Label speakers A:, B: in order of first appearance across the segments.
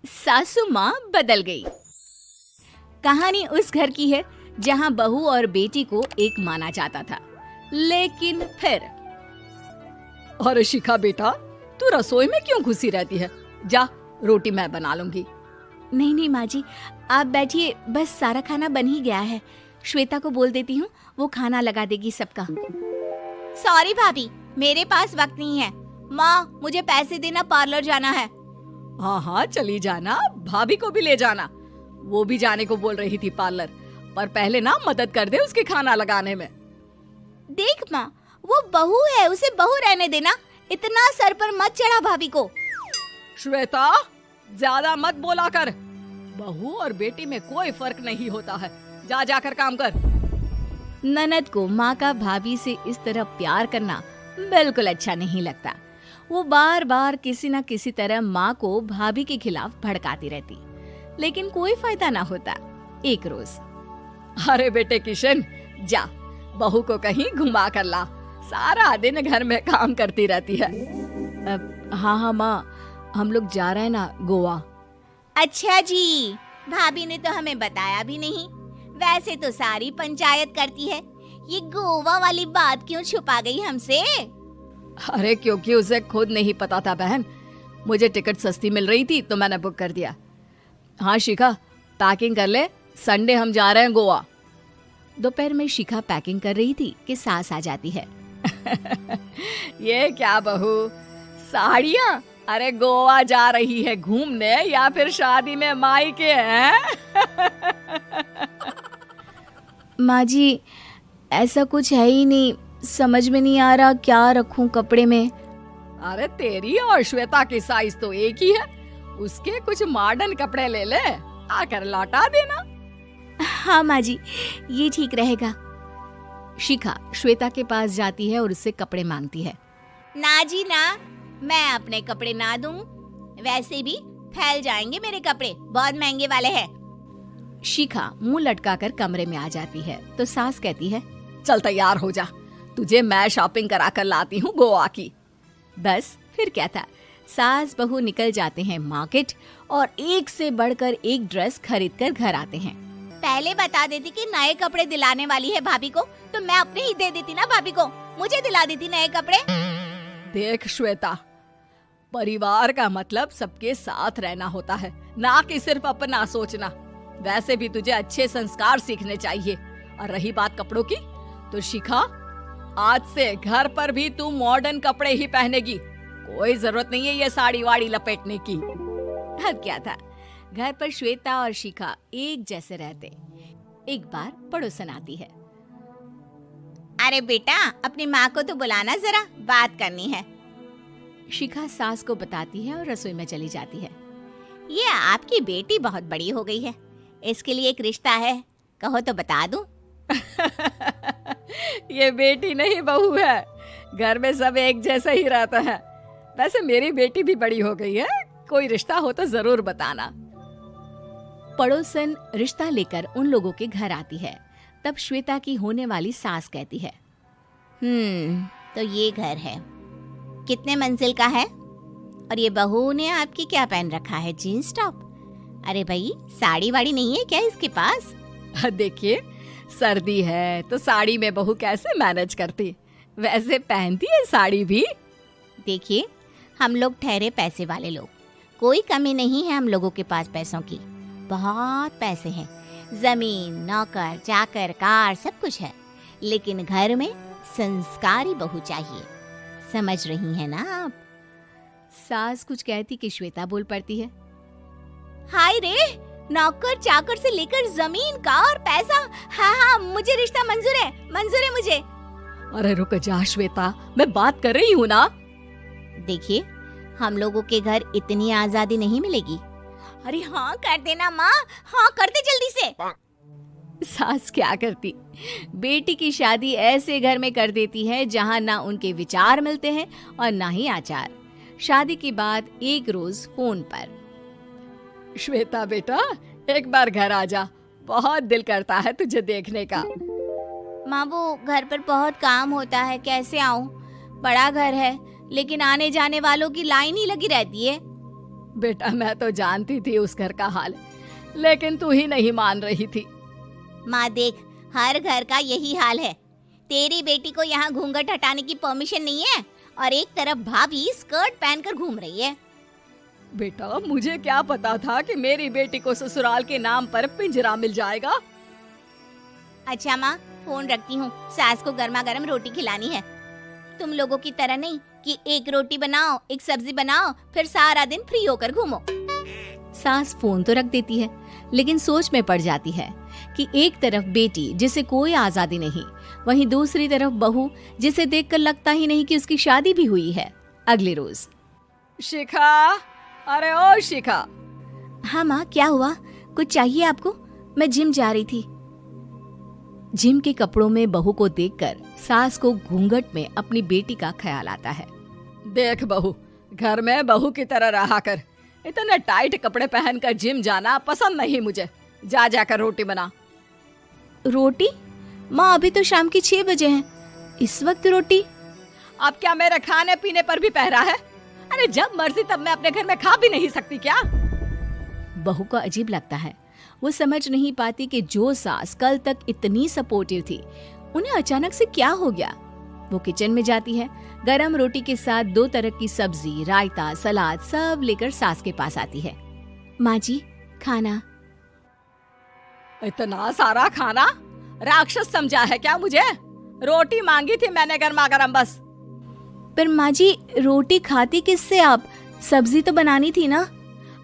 A: सासू माँ बदल गई। कहानी उस घर की है जहाँ बहू और बेटी को एक माना जाता था, लेकिन फिर
B: अरे शिखा बेटा, तू रसोई में क्यों घुसी रहती है? जा, रोटी मैं बना लूंगी।
A: नहीं नहीं माँ जी, आप बैठिए, बस सारा खाना बन ही गया है। श्वेता को बोल देती हूँ, वो खाना लगा देगी सबका। सॉरी भाभी, मेरे पास वक्त नहीं है। माँ, मुझे पैसे देना, पार्लर जाना है।
B: हाँ हाँ चली जाना, भाभी को भी ले जाना। वो भी जाने को बोल रही थी पार्लर, पर पहले ना मदद कर दे उसके खाना लगाने में।
A: देख माँ, वो बहू है, उसे बहू रहने देना, इतना सर पर मत चढ़ा भाभी को।
B: श्वेता, ज्यादा मत बोला कर। बहू और बेटी में कोई फर्क नहीं होता है। जा जाकर काम कर।
A: ननद को माँ का भाभी से इस तरह प्यार करना बिल्कुल अच्छा नहीं लगता। वो बार बार किसी न किसी तरह माँ को भाभी के खिलाफ भड़काती रहती, लेकिन कोई फायदा ना होता। एक रोज,
B: अरे बेटे किशन, जा बहू को कहीं घुमा कर ला, सारा दिन घर में काम करती रहती है।
A: हाँ हाँ माँ, हम लोग जा रहे हैं ना गोवा। अच्छा जी, भाभी ने तो हमें बताया भी नहीं। वैसे तो सारी पंचायत करती है, ये गोवा वाली बात क्यों छुपा गई हमसे?
B: अरे क्योंकि उसे खुद नहीं पता था बहन। मुझे टिकट सस्ती मिल रही थी तो मैंने बुक कर दिया। हाँ शिखा, पैकिंग कर ले, संडे हम जा रहे हैं गोवा।
A: दोपहर में शिखा पैकिंग कर रही थी कि सास आ जाती है।
B: ये क्या बहू, साड़ियाँ? अरे गोवा जा रही है घूमने या फिर शादी में मायके हैं?
A: माँ जी, ऐसा कुछ है ही नहीं, समझ में नहीं आ रहा क्या रखूं कपड़े में।
B: अरे तेरी और श्वेता की साइज तो एक ही है, उसके कुछ मॉडर्न कपड़े ले ले, आकर लौटा देना।
A: हाँ माँ जी, ये ठीक रहेगा। शिखा श्वेता के पास जाती है और उससे कपड़े मांगती है। ना जी ना, मैं अपने कपड़े ना दूं, वैसे भी फैल जाएंगे मेरे कपड़े, बहुत महंगे वाले हैं। शिखा मुंह लटकाकर कमरे में आ जाती है तो सास कहती है,
B: चल तैयार हो जा, तुझे मैं शॉपिंग करा कर लाती हूँ गोवा की।
A: बस फिर क्या था, सास बहू निकल जाते हैं मार्केट और एक से बढ़कर एक ड्रेस खरीद कर घर आते हैं। पहले बता देती कि नए कपड़े दिलाने वाली है भाभी को, तो मैं अपने ही दे देती ना भाभी को, मुझे दिला देती नए कपड़े।
B: देख श्वेता, परिवार का मतलब सबके साथ रहना होता है, ना कि सिर्फ अपना सोचना। वैसे भी तुझे अच्छे संस्कार सीखने चाहिए। और रही बात कपड़ों की, तो शिखा, आज से घर पर भी तू मॉडर्न कपड़े ही पहनेगी। कोई जरूरत नहीं है ये साड़ी वाड़ी लपेटने की।
A: अब क्या था, घर पर श्वेता और शिखा एक जैसे रहते। एक बार पड़ोसन आती है। अरे बेटा, अपनी माँ को तो बुलाना जरा, बात करनी है। शिखा सास को बताती है और रसोई में चली जाती है। ये आपकी बेटी बहुत बड़ी हो गई है, इसके लिए एक रिश्ता है, कहो तो बता दूं।
B: ये बेटी नहीं बहू है, घर में सब एक जैसा ही रहता है। वैसे मेरी बेटी भी बड़ी हो गई है, कोई रिश्ता हो तो जरूर बताना।
A: पड़ोसन रिश्ता लेकर उन लोगों के घर आती है। तब श्वेता की होने वाली सास कहती है, तो ये घर है, कितने मंजिल का है? और ये बहू ने आपकी क्या पहन रखा है, जीन्स टॉप? अरे भाई, साड़ी वाड़ी नहीं है क्या इसके पास?
B: देखिए, सर्दी है तो साड़ी में बहू कैसे मैनेज करती, वैसे पहनती है साड़ी भी।
A: देखिए, हम लोग ठहरे पैसे वाले लोग, कोई कमी नहीं है हम लोगों के पास पैसों की, बहुत पैसे हैं, जमीन, नौकर चाकर, कार, सब कुछ है, लेकिन घर में संस्कारी बहू चाहिए। समझ रही हैं ना आप? सास कुछ कहती कि श्वेता बोल पड़ती है, हाय रे, नौकर चाकर से लेकर जमीन, कार, पैसा, हाँ हाँ, मुझे रिश्ता मंजूर है, मंजूर है मुझे।
B: अरे रुक जा श्वेता, मैं बात कर रही हूँ ना।
A: देखिए, हम लोगों के घर इतनी आजादी नहीं मिलेगी। अरे हाँ कर देना माँ, हाँ कर दे जल्दी से। सास क्या करती, बेटी की शादी ऐसे घर में कर देती है जहाँ ना उनके विचार मिलते हैं और ना ही आचार। शादी के बाद एक रोज फोन पर,
B: श्वेता बेटा, एक बार घर आ जा, बहुत दिल करता है तुझे देखने का।
A: माँ, वो घर पर बहुत काम होता है, कैसे आऊँ? बड़ा घर है, लेकिन आने जाने वालों की लाइन ही लगी रहती है।
B: बेटा मैं तो जानती थी उस घर का हाल, लेकिन तू ही नहीं मान रही थी।
A: माँ देख, हर घर का यही हाल है। तेरी बेटी को यहाँ घूंघट हटाने की परमिशन नहीं है और एक तरफ भाभी स्कर्ट पहनकर घूम रही है।
B: बेटा मुझे क्या पता था कि मेरी बेटी को ससुराल के नाम पर पिंजरा मिल जाएगा।
A: अच्छा माँ, फोन रखती हूँ, सास को गर्मा गर्म रोटी खिलानी है। तुम लोगों की तरह नहीं कि एक रोटी बनाओ, एक सब्जी बनाओ, फिर सारा दिन फ्री होकर घूमो। सास फोन तो रख देती है, लेकिन सोच में पड़ जाती है कि एक तरफ बेटी जिसे कोई आजादी नहीं, वहीं दूसरी तरफ बहू जिसे देखकर लगता ही नहीं कि उसकी शादी भी हुई है। अगले रोज।
B: शिखा, अरे ओ शिखा।
A: हाँ माँ, क्या हुआ? कुछ चाहिए आपको? मैं जिम जा रही थी। जिम के कपड़ों में बहू को देखकर सास को घूंघट में अपनी बेटी का ख्याल आता है।
B: देख बहू, घर में बहू की तरह रहा कर। इतने टाइट कपड़े पहनकर जिम जाना पसंद नहीं मुझे। जा जाकर रोटी बना।
A: रोटी? माँ अभी तो शाम के 6 बजे हैं, इस वक्त रोटी?
B: अब क्या मेरे खाने पीने पर भी पहरा है? अरे जब मर्जी तब मैं अपने घर में खा भी नहीं सकती क्या?
A: बहू को अजीब लगता है। वो समझ नहीं पाती कि जो सास कल तक इतनी सपोर्टिव थी, उन्हें अचानक से क्या हो गया। वो किचन में जाती है, गरम रोटी के साथ 2 तरह की सब्जी, रायता, सलाद सब लेकर सास के पास आती है। माँ जी, खाना।
B: इतना सारा खाना? राक्षस समझा है क्या मुझे? रोटी मांगी थी मैंने गर्मा गर्म बस।
A: पर माँ जी, रोटी खाती किससे आप? सब्जी तो बनानी थी ना।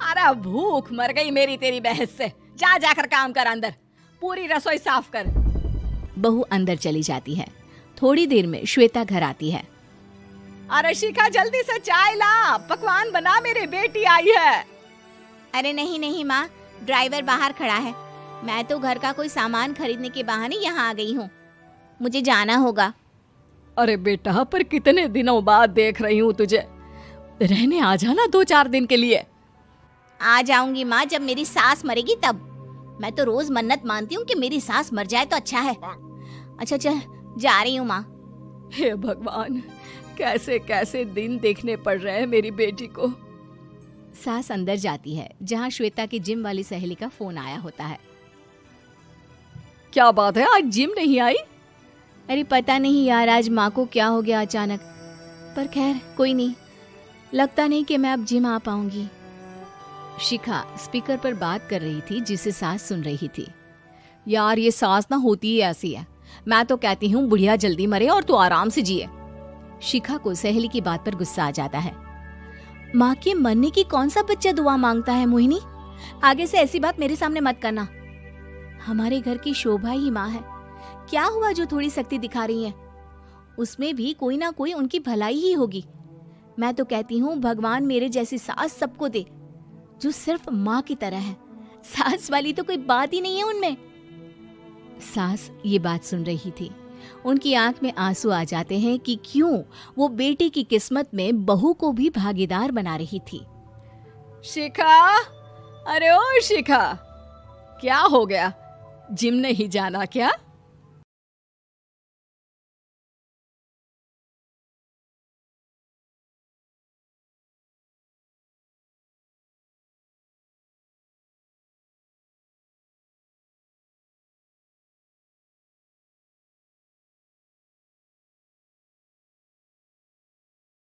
B: अरे भूख मर गई मेरी तेरी बहस से। जा जाकर काम कर, अंदर पूरी रसोई साफ कर।
A: बहू अंदर चली जाती है। थोड़ी देर में श्वेता घर आती है।
B: अरे शिखा जल्दी से चाय ला, पकवान बना, मेरी बेटी आई है।
A: अरे नहीं नहीं माँ, ड्राइवर बाहर खड़ा है। मैं तो घर का कोई सामान खरीदने के बहाने यहाँ आ गई हूँ, मुझे जाना होगा।
B: अरे बेटा, पर कितने दिनों बाद देख रही हूँ तुझे, रहने आ जाना 2-4 दिन के लिए।
A: आ जाऊंगी माँ, जब मेरी सास मरेगी तब। मैं तो रोज मन्नत मानती हूँ कि मेरी सास मर जाए तो अच्छा है। अच्छा चल, जा रही हूँ माँ।
B: हे भगवान, कैसे कैसे दिन देखने पड़ रहे हैं मेरी बेटी को।
A: सास अंदर जाती है, जहाँ श्वेता की जिम वाली सहेली का फोन आया होता है।
B: क्या बात है, आज जिम नहीं आई?
A: अरे पता नहीं यार, आज माँ को क्या हो गया अचानक। पर खैर कोई नहीं, लगता नहीं कि मैं अब जिम आ पाऊंगी। शिखा स्पीकर पर बात कर रही थी, जिसे सास सुन रही थी।
B: यार ये सास ना होती ही ऐसी है। मैं तो कहती हूँ बुढ़िया जल्दी मरे और तू आराम से जिए।
A: शिखा को सहेली की बात पर गुस्सा आ जाता है। माँ के मरने की कौन सा बच्चा दुआ मांगता है मोहिनी? आगे से ऐसी बात मेरे सामने मत करना। हमारे घर की शोभा ही माँ है। क्या हुआ जो थोड़ी सख्ती दिखा रही है? उसमें भी कोई ना कोई उनकी भलाई ही होगी। मैं तो कहती हूँ भगवान मेरे जैसी सास सबको दे, जो सिर्फ माँ की तरह है। सास वाली तो कोई बात ही नहीं है उनमें। सास ये बात सुन रही थी। उनकी आंख में आंसू आ जाते हैं कि क्यों वो बेटी की किस्मत में बहू को भी भागीदार बना रही थी।
B: शिखा, अरे ओ शिखा, क्या हो गया? जिम नहीं जाना क्या?